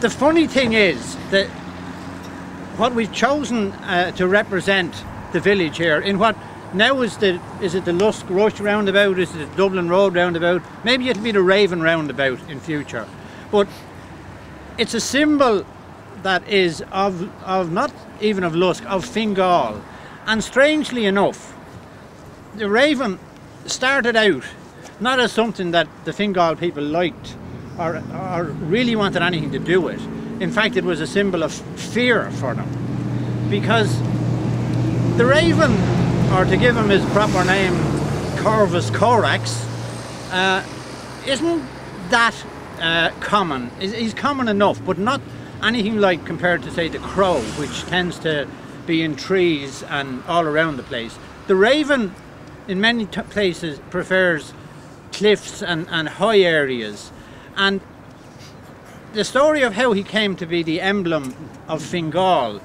the funny thing is that what we've chosen to represent the village here in what now is it the Lusk Rush roundabout, is it the Dublin Road roundabout, maybe it'll be the Raven roundabout in future, but it's a symbol that is of not even of Lusk, of Fingal. And strangely enough, the Raven started out not as something that the Fingal people liked or really wanted anything to do with. In fact, it was a symbol of fear for them, because the Raven, or to give him his proper name, Corvus Corax, isn't that common. He's common enough, but not anything like compared to, say, the crow, which tends to be in trees and all around the place. The Raven, in many places, prefers cliffs and high areas. And the story of how he came to be the emblem of Fingal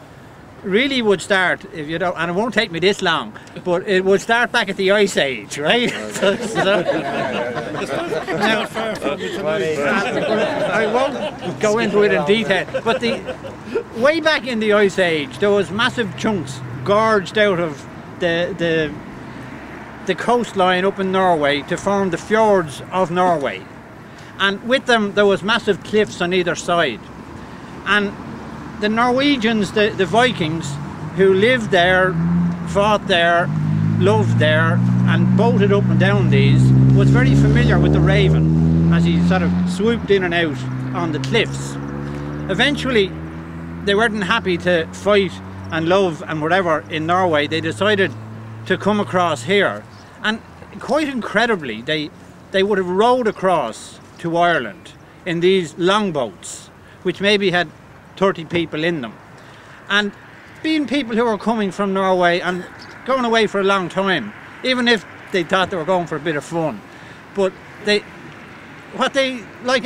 really would start, if you don't, and it won't take me this long, but it would start back at the Ice Age, right? I won't go into it in detail, but way back in the Ice Age, there was massive chunks gorged out of the coastline up in Norway to form the fjords of Norway. And with them there was massive cliffs on either side. And the Norwegians, the Vikings, who lived there, fought there, loved there and boated up and down these, was very familiar with the Raven as he sort of swooped in and out on the cliffs. Eventually they weren't happy to fight and love and whatever in Norway. They decided to come across here, and quite incredibly they would have rowed across to Ireland in these longboats, which maybe had 30 people in them. And being people who were coming from Norway and going away for a long time, even if they thought they were going for a bit of fun, but like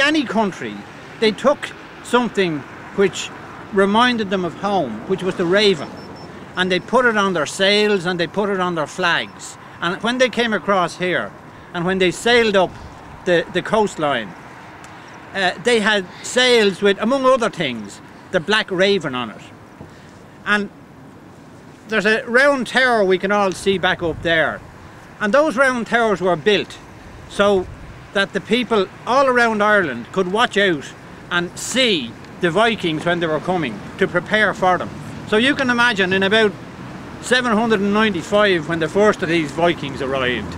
any country, they took something which reminded them of home, which was the Raven, and they put it on their sails and they put it on their flags. And when they came across here and when they sailed up the coastline, they had sails with, among other things, the Black Raven on it. And there's a round tower we can all see back up there, and those round towers were built so that the people all around Ireland could watch out and see the Vikings when they were coming, to prepare for them. So you can imagine in about 795, when the first of these Vikings arrived,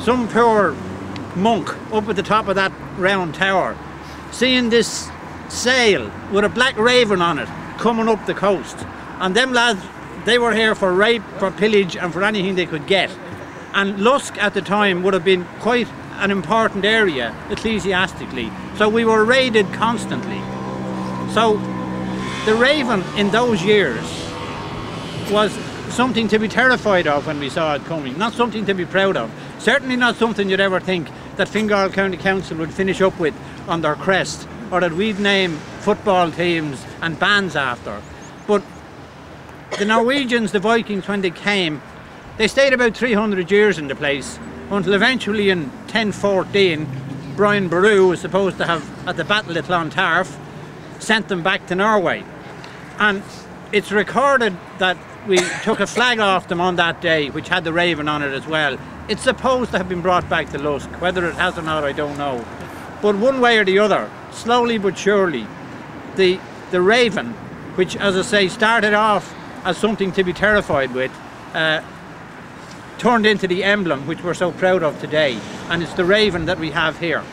some poor monk up at the top of that round tower seeing this sail with a Black Raven on it coming up the coast, and them lads, they were here for rape, for pillage and for anything they could get. And Lusk at the time would have been quite an important area ecclesiastically, so we were raided constantly. So the Raven in those years was something to be terrified of when we saw it coming, not something to be proud of. Certainly not something you'd ever think that Fingal County Council would finish up with on their crest, or that we'd name football teams and bands after. But the Norwegians, the Vikings, when they came, they stayed about 300 years in the place, until eventually in 1014 Brian Boru was supposed to have, at the Battle of Clontarf, sent them back to Norway. And it's recorded that we took a flag off them on that day which had the Raven on it as well. It's supposed to have been brought back to Lusk. Whether it has or not, I don't know. But one way or the other, slowly but surely, the Raven, which, as I say, started off as something to be terrified with, turned into the emblem which we're so proud of today, and it's the Raven that we have here.